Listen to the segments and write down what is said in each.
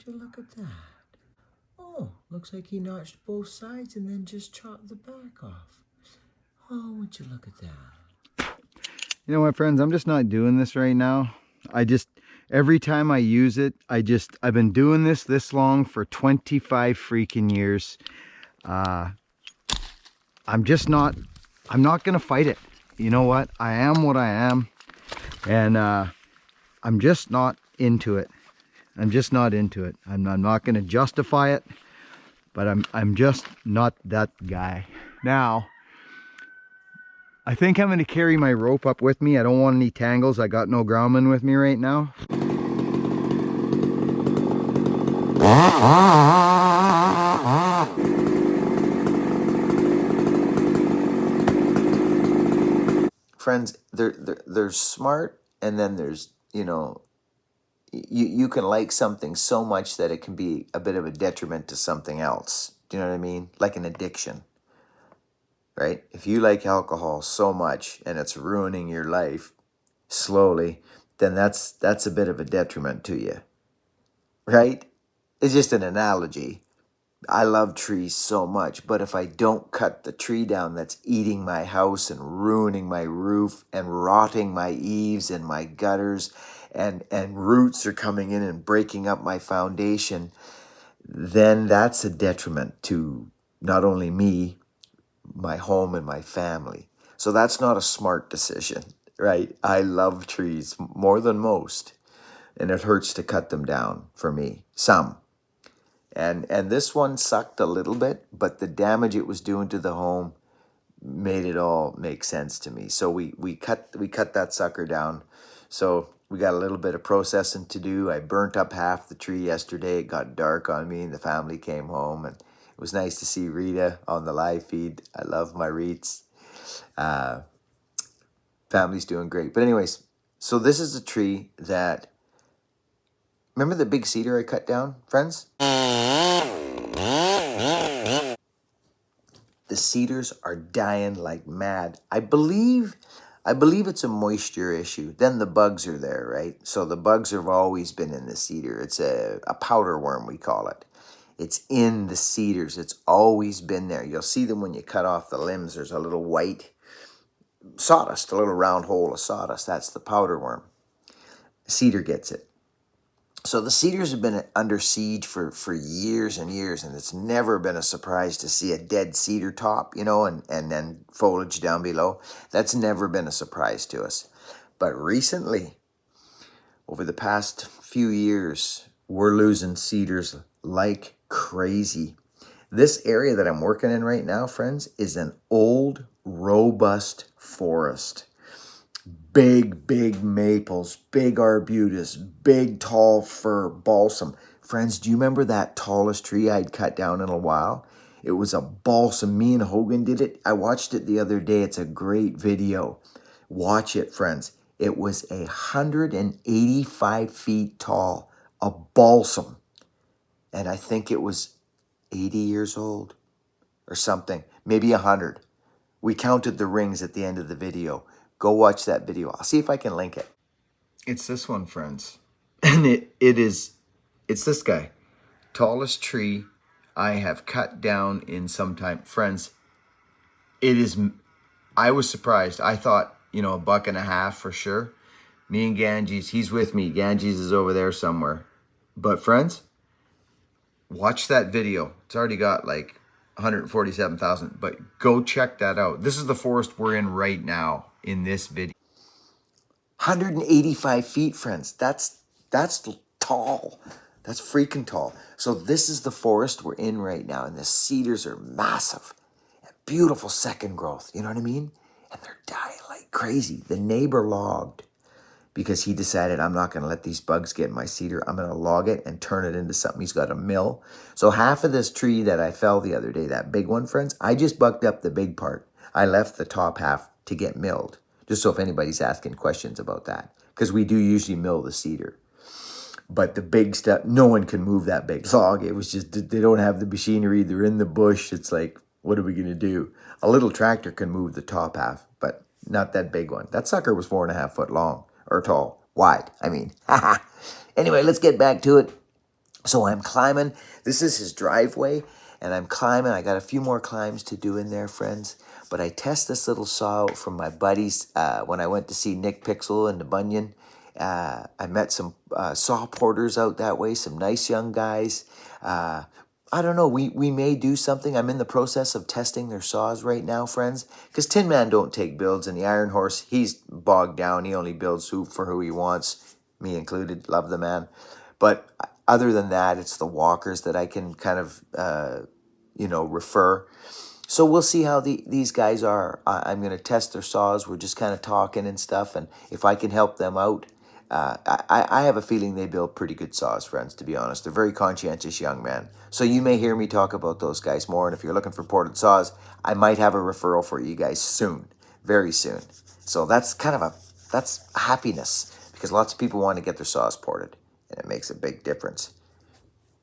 you look at that? Oh, looks like he notched both sides and then just chopped the back off. Oh, would you look at that? You know what, friends? I'm just not doing this right now. Every time I use it, I've been doing this long for 25 freaking years. I'm not going to fight it. You know what? I am what I am. And I'm just not into it. I'm just not into it. I'm not going to justify it, but I'm just not that guy. Now, I think I'm going to carry my rope up with me. I don't want any tangles. I got no groundman with me right now. Friends, there's smart, and then there's, you can like something so much that it can be a bit of a detriment to something else. Do you know what I mean? Like an addiction, right? If you like alcohol so much and it's ruining your life slowly, then that's a bit of a detriment to you, right? It's just an analogy. I love trees so much, but if I don't cut the tree down that's eating my house and ruining my roof and rotting my eaves and my gutters, and roots are coming in and breaking up my foundation, then that's a detriment to not only me, my home, and my family. So that's not a smart decision, right? I love trees more than most, and it hurts to cut them down for me, some. And this one sucked a little bit, but the damage it was doing to the home made it all make sense to me. So we cut that sucker down. So we got a little bit of processing to do. I burnt up half the tree yesterday. It got dark on me, and the family came home, and it was nice to see Rita on the live feed. I love my Reets. Family's doing great. But anyways, so this is a tree that, remember the big cedar I cut down, friends? The cedars are dying like mad. I believe it's a moisture issue. Then the bugs are there, right? So the bugs have always been in the cedar. It's a powder worm, we call it. It's in the cedars. It's always been there. You'll see them when you cut off the limbs. There's a little white sawdust, a little round hole of sawdust. That's the powder worm. Cedar gets it. So the cedars have been under siege for years and years, and it's never been a surprise to see a dead cedar top, and then foliage down below. That's never been a surprise to us. But recently, over the past few years, we're losing cedars like crazy. This area that I'm working in right now, friends, is an old, robust forest. Big maples, big arbutus, big tall fir, balsam. Friends, do you remember that tallest tree I'd cut down in a while? It was a balsam. Me and Hogan did it. I watched it the other day. It's a great video. Watch it, friends. It was 185 feet tall, a balsam. And I think it was 80 years old or something, maybe 100. We counted the rings at the end of the video. Go watch that video. I'll see if I can link it. It's this one, friends. And it's this guy. Tallest tree I have cut down in some time. Friends, I was surprised. I thought, $1.50 for sure. Me and Ganges, he's with me. Ganges is over there somewhere. But friends, watch that video. It's already got like 147,000, but go check that out. This is the forest we're in right now in this video. 185 feet, friends. That's tall. That's freaking tall. So this is the forest we're in right now, and the cedars are massive. Beautiful second growth, you know what I mean? And they're dying like crazy. The neighbor logged because he decided, I'm not going to let these bugs get my cedar. I'm going to log it and turn it into something. He's got a mill. So half of this tree that I fell the other day, that big one, friends, I just bucked up the big part. I left the top half to get milled, just so if anybody's asking questions about that, because we do usually mill the cedar. But the big stuff, no one can move that big log. It was just, they don't have the machinery. They're in the bush. It's like, what are we going to do? A little tractor can move the top half, but not that big one. That sucker was 4.5 foot long. Or tall, wide, I mean. Anyway, let's get back to it. So I'm climbing. This is his driveway, and I'm climbing. I got a few more climbs to do in there, friends. But I test this little saw out from my buddies when I went to see Nick Pixel and the Bunyan. I met some saw porters out that way, some nice young guys. I don't know, we may do something. I'm in the process of testing their saws right now, friends. Because Tin Man don't take builds, and the Iron Horse, he's bogged down. He only builds for who he wants, me included. Love the man. But other than that, it's the walkers that I can kind of, refer. So we'll see how these guys are. I'm going to test their saws. We're just kind of talking and stuff. And if I can help them out, I have a feeling they build pretty good saws, friends, to be honest. They're very conscientious young men. So you may hear me talk about those guys more. And if you're looking for ported saws, I might have a referral for you guys soon, very soon. So that's that's happiness, because lots of people want to get their saws ported, and it makes a big difference.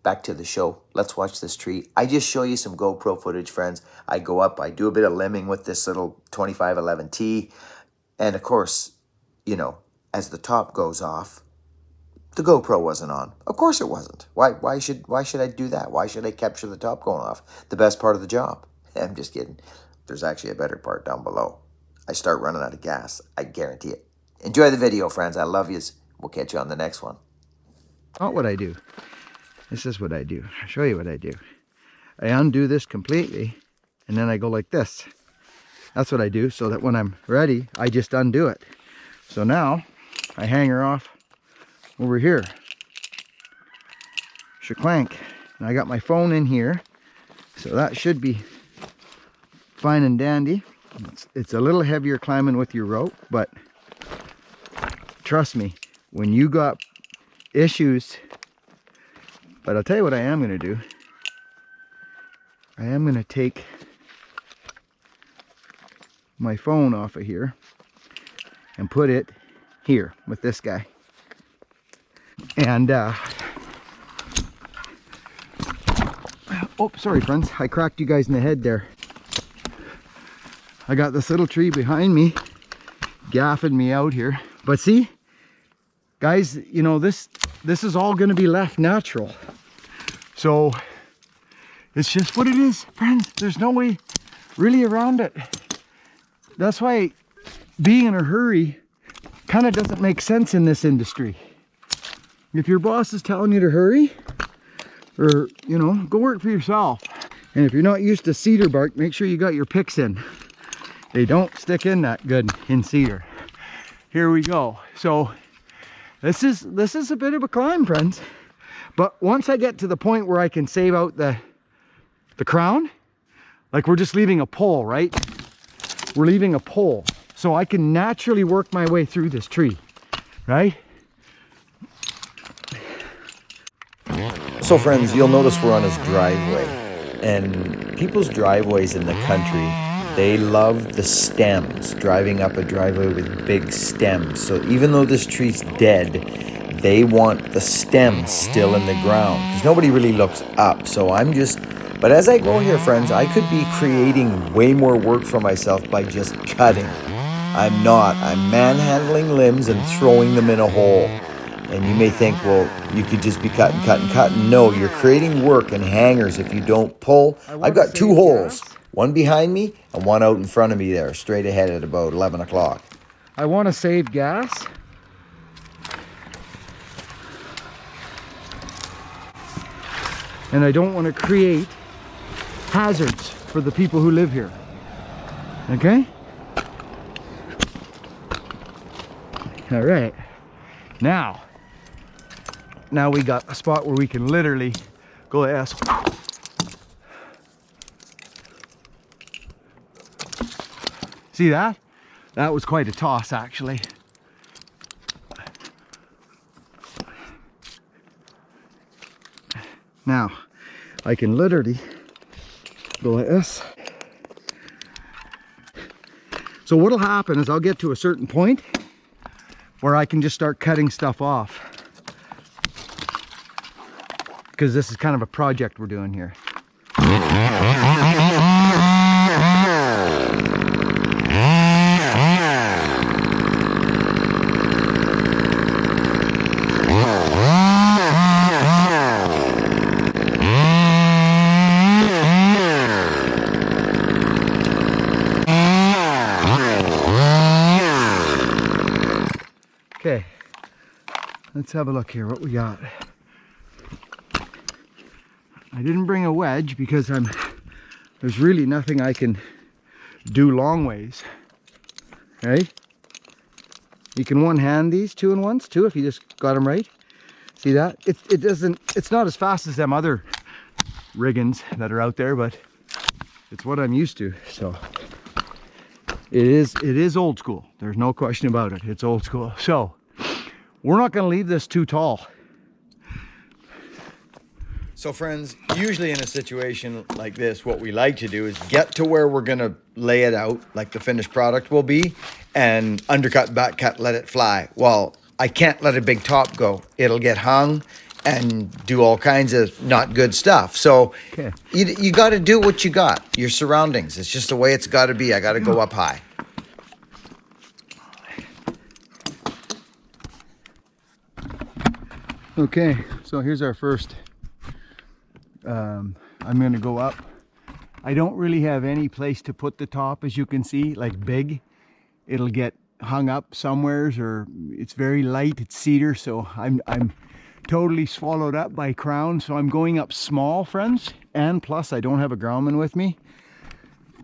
Back to the show. Let's watch this tree. I just show you some GoPro footage, friends. I go up, I do a bit of limbing with this little 2511T. And of course, as the top goes off, the GoPro wasn't on. Of course it wasn't. Why should I do that? Why should I capture the top going off? The best part of the job. I'm just kidding. There's actually a better part down below. I start running out of gas. I guarantee it. Enjoy the video, friends. I love yous. We'll catch you on the next one. Not what I do. This is what I do. I'll show you what I do. I undo this completely, and then I go like this. That's what I do, so that when I'm ready, I just undo it. So now, I hang her off over here. Shaklank. And I got my phone in here, so that should be fine and dandy. It's a little heavier climbing with your rope, but trust me, when you got issues. But I'll tell you what I am going to do. I am going to take my phone off of here and put it here with this guy. And, oh, sorry friends, I cracked you guys in the head there. I got this little tree behind me, gaffing me out here. But see, guys, this is all going to be left natural. So it's just what it is, friends. There's no way really around it. That's why being in a hurry kind of doesn't make sense in this industry. If your boss is telling you to hurry, or go work for yourself. And if you're not used to cedar bark, make sure you got your picks in. They don't stick in that good in cedar. Here we go. So this is a bit of a climb, friends. But once I get to the point where I can save out the crown, like we're just leaving a pole, right? We're leaving a pole. So I can naturally work my way through this tree, right? So friends, you'll notice we're on his driveway. And people's driveways in the country, they love the stems, driving up a driveway with big stems. So even though this tree's dead, they want the stems still in the ground, because nobody really looks up. But as I go here, friends, I could be creating way more work for myself by just cutting. I'm not. I'm manhandling limbs and throwing them in a hole. And you may think, well, you could just be cutting. No, you're creating work and hangers if you don't pull. I've got two holes, one behind me and one out in front of me there, straight ahead at about 11 o'clock. I want to save gas. And I don't want to create hazards for the people who live here. Okay? All right. Now we got a spot where we can literally go like this. See that? That was quite a toss, actually. Now, I can literally go like this. So what'll happen is I'll get to a certain point where I can just start cutting stuff off. Because this is kind of a project we're doing here. let's have a look here what we got. I didn't bring a wedge because there's really nothing I can do long ways, right? You can one hand these 2-in-1s too if you just got them right. See that? It's not as fast as them other riggins that are out there, but it's what I'm used to. So it is old school. There's no question about it. It's old school. So we're not going to leave this too tall. So friends, usually in a situation like this, what we like to do is get to where we're going to lay it out, like the finished product will be, and undercut, back cut, let it fly. Well, I can't let a big top go. It'll get hung and do all kinds of not good stuff. So Okay. you got to do what you got, your surroundings. It's just the way it's got to be. I got to go up high. Okay, so here's our first. I'm going to go up. I don't really have any place to put the top, as you can see, like big. It'll get hung up somewheres, or it's very light. It's cedar, so I'm totally swallowed up by crown. So I'm going up small, friends, and plus I don't have a grommet with me.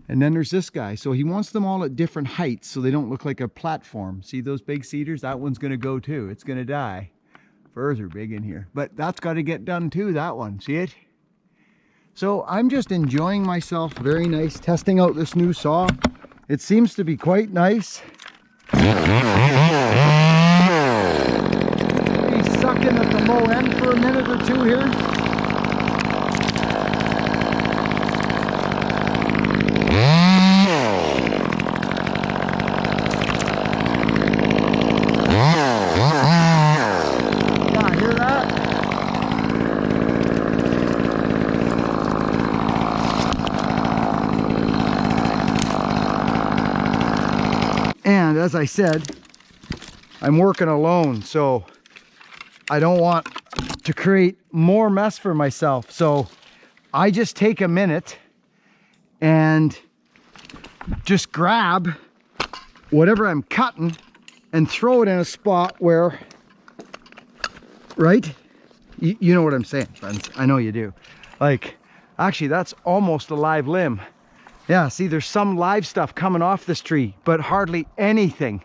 And then there's this guy. So he wants them all at different heights so they don't look like a platform. See those big cedars? That one's going to go too. It's going to die. Firs are big in here, but that's got to get done too, that one. See it? So I'm just enjoying myself. Very nice, testing out this new saw. It seems to be quite nice. Be sucking at the low end for a minute or two here. Yeah, hear that? And as I said, I'm working alone, so I don't want to create more mess for myself. So I just take a minute and just grab whatever I'm cutting and throw it in a spot where, right? You know what I'm saying, friends. I know you do. Like, actually, that's almost a live limb. Yeah, see, there's some live stuff coming off this tree, but hardly anything.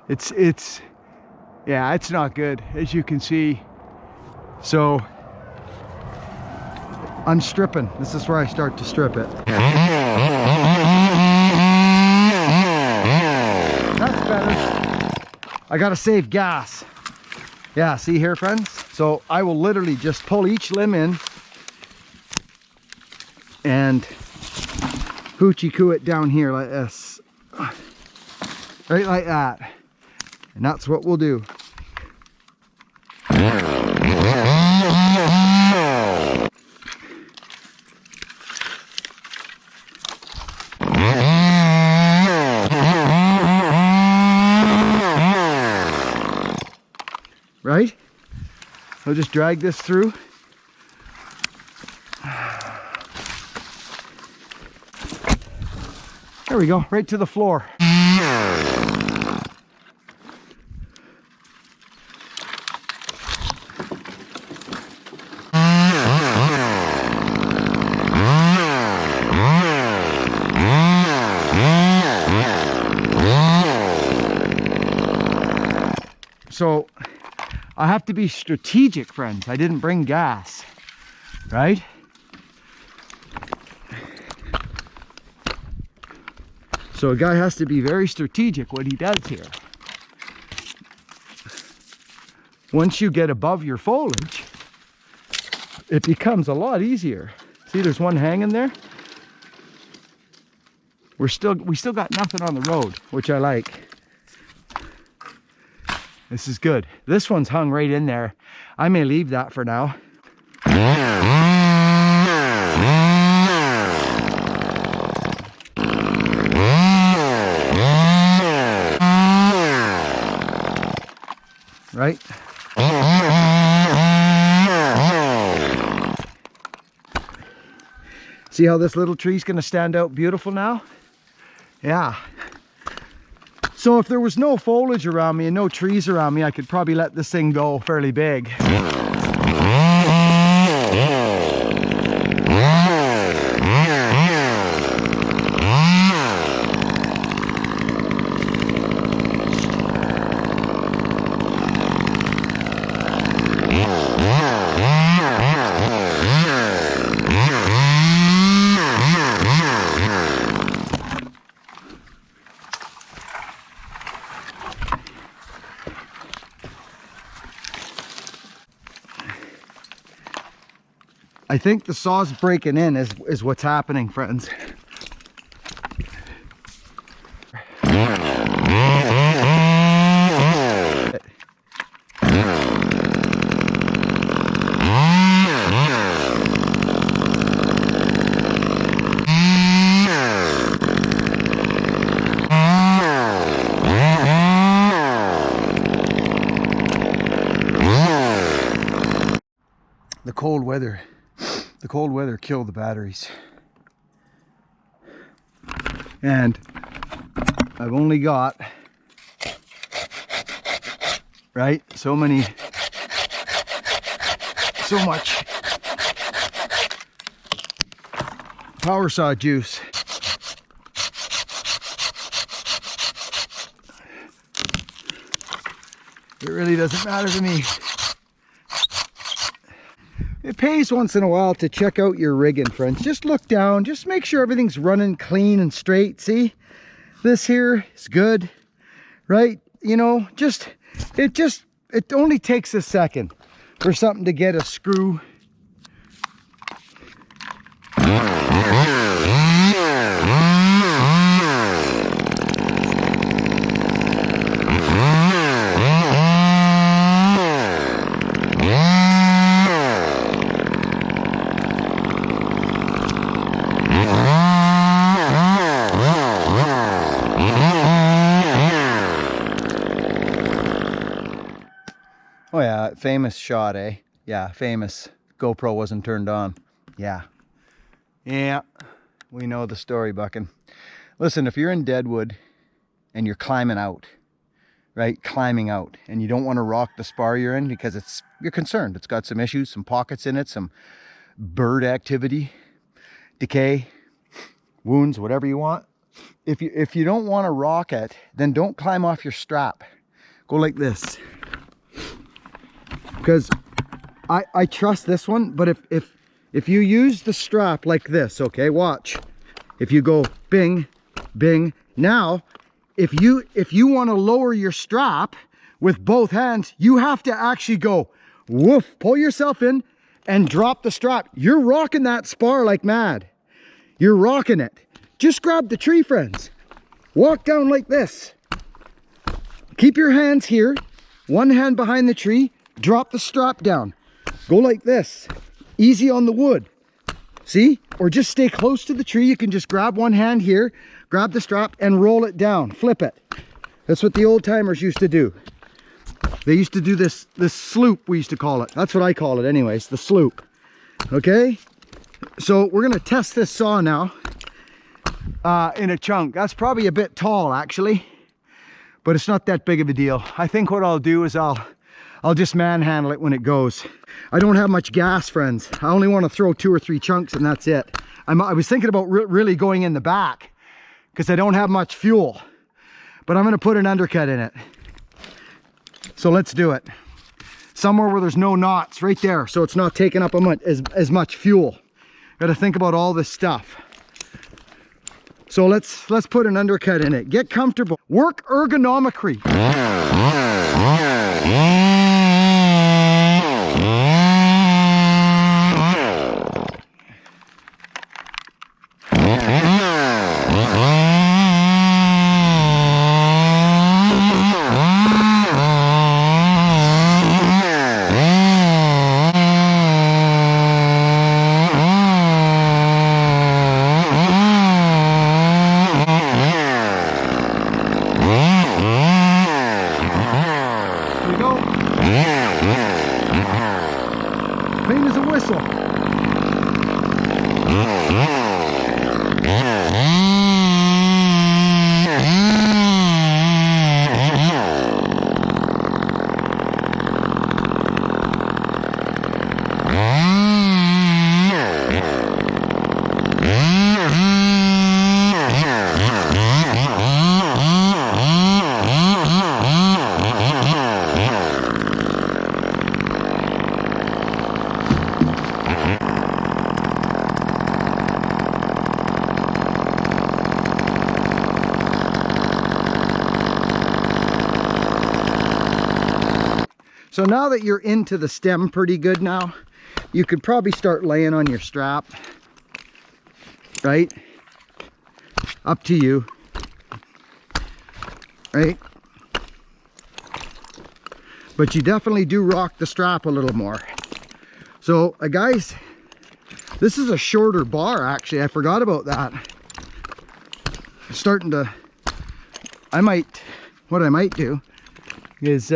Yeah, it's not good, as you can see. So I'm stripping. This is where I start to strip it. That's better. I gotta save gas. Yeah, see here, friends? So I will literally just pull each limb in and hoochie coo it down here like this. Right like that. And that's what we'll do. Right? I'll just drag this through. There we go, right to the floor. So I have to be strategic, friends. I didn't bring gas, right? So a guy has to be very strategic what he does here. Once you get above your foliage, it becomes a lot easier. See, there's one hanging there. We still got nothing on the road, which I like. This is good. This one's hung right in there. I may leave that for now. Right? See how this little tree's gonna stand out beautiful now? Yeah. So if there was no foliage around me and no trees around me, I could probably let this thing go fairly big. I think the saw's breaking in is what's happening, friends. The cold weather killed the batteries. And I've only got, right, so much power saw juice. It really doesn't matter to me. It pays once in a while to check out your rigging, friends. Just look down, just make sure everything's running clean and straight. See, this here is good, right? You know, it only takes a second for something to get a screw. Oh yeah, famous shot, eh? Yeah, famous. GoPro wasn't turned on. Yeah. Yeah, we know the story, bucking. Listen, if you're in Deadwood and you're climbing out, right? Climbing out, and you don't want to rock the spar you're in because you're concerned. It's got some issues, some pockets in it, some bird activity, decay, wounds, whatever you want. If you don't want to rock it, then don't climb off your strap. Go like this. Because I trust this one, but if you use the strap like this, okay, watch. If you go bing, bing. Now, if you want to lower your strap with both hands, you have to actually go woof, pull yourself in and drop the strap. You're rocking that spar like mad. You're rocking it. Just grab the tree, friends. Walk down like this. Keep your hands here, one hand behind the tree. Drop the strap down. Go like this. Easy on the wood. See? Or just stay close to the tree. You can just grab one hand here, grab the strap and roll it down. Flip it. That's what the old timers used to do. They used to do this sloop, we used to call it. That's what I call it anyways, the sloop. Okay? So we're gonna test this saw now in a chunk. That's probably a bit tall actually, but it's not that big of a deal. I think what I'll do is I'll just manhandle it when it goes. I don't have much gas, friends. I only want to throw 2 or 3 chunks and that's it. I was thinking about really going in the back because I don't have much fuel, but I'm going to put an undercut in it. So let's do it. Somewhere where there's no knots, right there, so it's not taking up as much fuel. Got to think about all this stuff. So let's put an undercut in it. Get comfortable. Work ergonomically. So now that you're into the stem pretty good now, you could probably start laying on your strap, right? Up to you, right? But you definitely do rock the strap a little more. So guys, this is a shorter bar actually. I forgot about that. Starting to, what I might do is,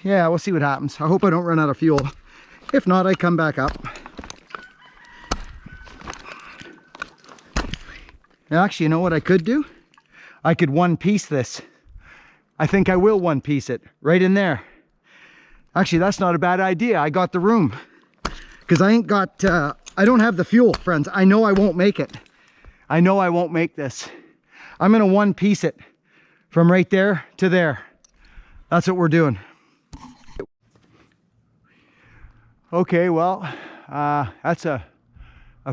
yeah, we'll see what happens. I hope I don't run out of fuel. If not, I come back up. Actually, you know what I could do? I could one piece this. I think I will one piece it right in there. Actually, that's not a bad idea. I got the room. Because I ain't got, I don't have the fuel, friends. I know I won't make it. I know I won't make this. I'm gonna one piece it from right there to there. That's what we're doing. Okay, well, that's a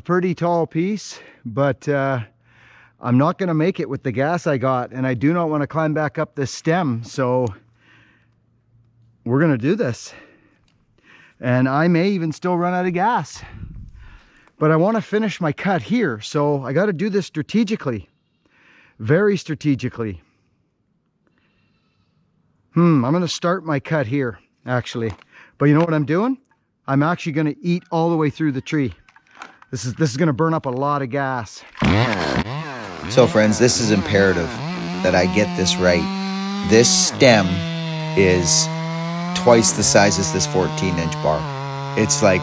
pretty tall piece, but I'm not gonna make it with the gas I got, and I do not want to climb back up this stem, so we're gonna do this. And I may even still run out of gas. But I want to finish my cut here, so I got to do this strategically. Very strategically. I'm going to start my cut here, actually. But you know what I'm doing? I'm actually going to eat all the way through the tree. This is going to burn up a lot of gas. So friends, this is imperative that I get this right. This stem is twice the size as this 14-inch bar. It's like,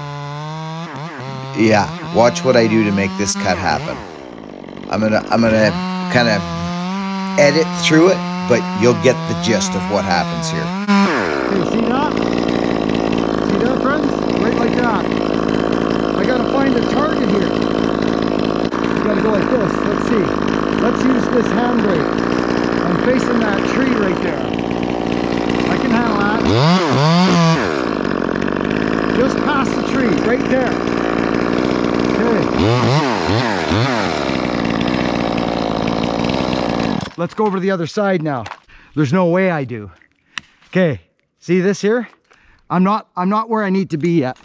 yeah, watch what I do to make this cut happen. I'm gonna kind of edit through it, but you'll get the gist of what happens here. Okay, see that? See that, friends? Right like that. I gotta find a target here. You gotta go like this. Let's see. Let's use this handbrake. I'm facing that tree right there. I can handle that. Just past the tree, right there. Let's go over to the other side now. There's no way I do. Okay, see this here? I'm not where I need to be yet.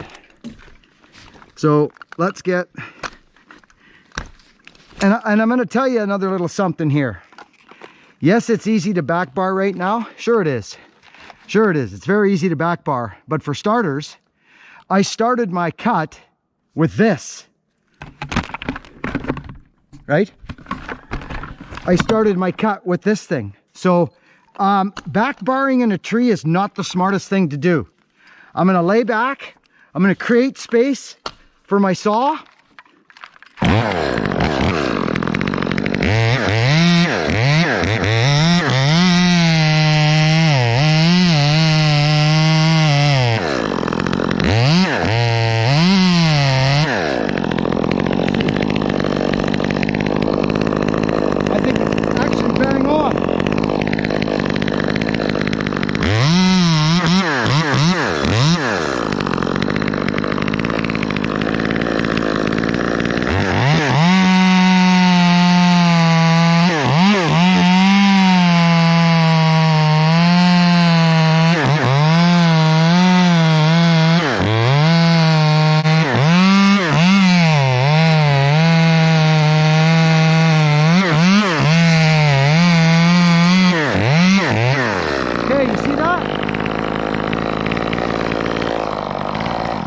So let's get, and I'm gonna tell you another little something here. Yes, it's easy to back bar right now. Sure it is. Sure it is. It's very easy to back bar. But for starters, I started my cut with this. Right? I started my cut with this thing. So back barring in a tree is not the smartest thing to do. I'm gonna lay back. I'm gonna create space for my saw.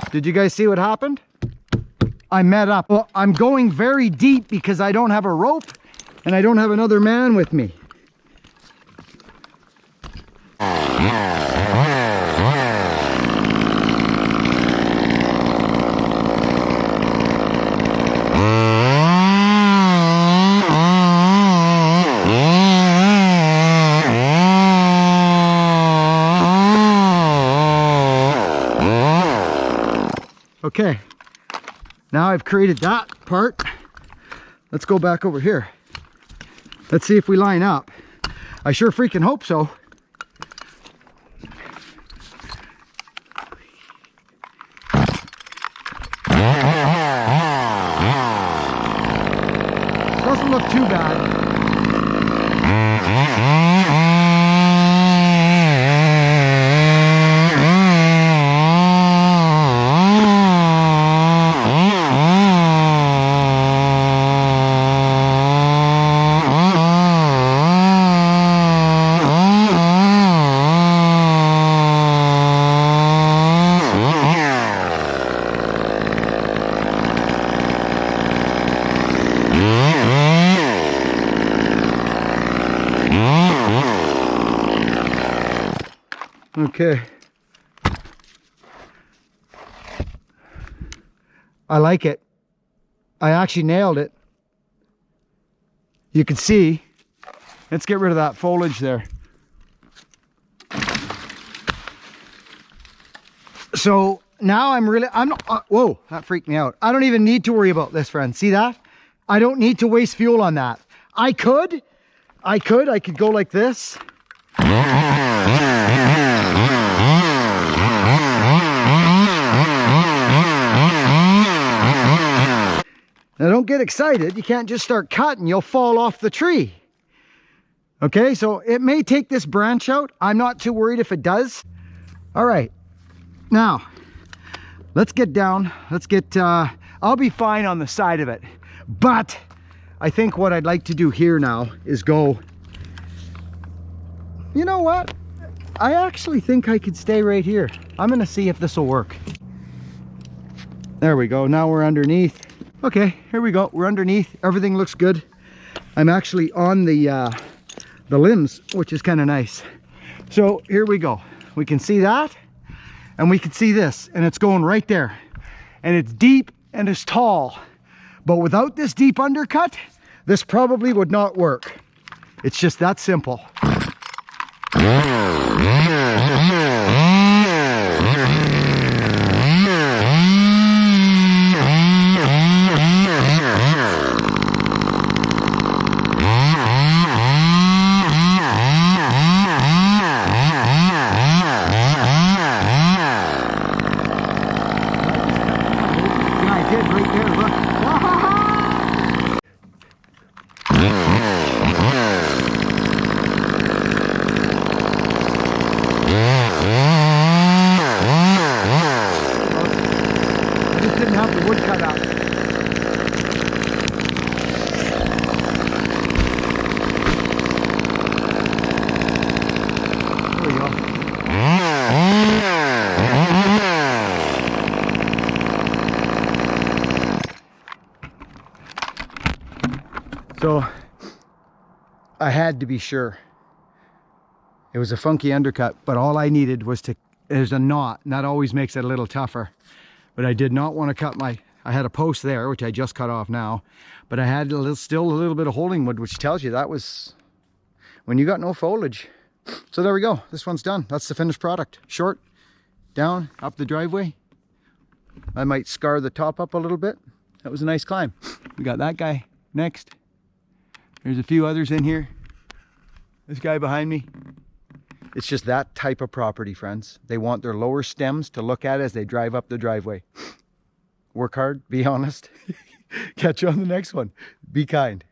Did you guys see what happened? I met up. Well, I'm going very deep because I don't have a rope and I don't have another man with me. Okay, now I've created that part. Let's go back over here. Let's see if we line up. I sure freaking hope so. Doesn't look too bad. Okay. I like it. I actually nailed it. You can see. Let's get rid of that foliage there. So now I'm not, whoa, that freaked me out. I don't even need to worry about this, friends. See that? I don't need to waste fuel on that. I could go like this. Now don't get excited. You can't just start cutting. You'll fall off the tree. Okay, so it may take this branch out. I'm not too worried if it does. All right, now let's get down. I'll be fine on the side of it. But I think what I'd like to do here now is go, you know what? I actually think I could stay right here. I'm gonna see if this will work. There we go, now we're underneath. Okay, here we go, we're underneath. Everything looks good. I'm actually on the limbs, which is kind of nice. So here we go. We can see that, and we can see this, and it's going right there. And it's deep and it's tall. But without this deep undercut, this probably would not work. It's just that simple. So I had to be sure. It was a funky undercut, but all I needed was there's a knot, and that always makes it a little tougher. But I did not want to cut I had a post there, which I just cut off now, but I had still a little bit of holding wood, which tells you that was when you got no foliage. So there we go, this one's done. That's the finished product. Short, down, up the driveway. I might scar the top up a little bit. That was a nice climb. We got that guy next. There's a few others in here. This guy behind me. It's just that type of property, friends. They want their lower stems to look at as they drive up the driveway. Work hard, be honest. Catch you on the next one. Be kind.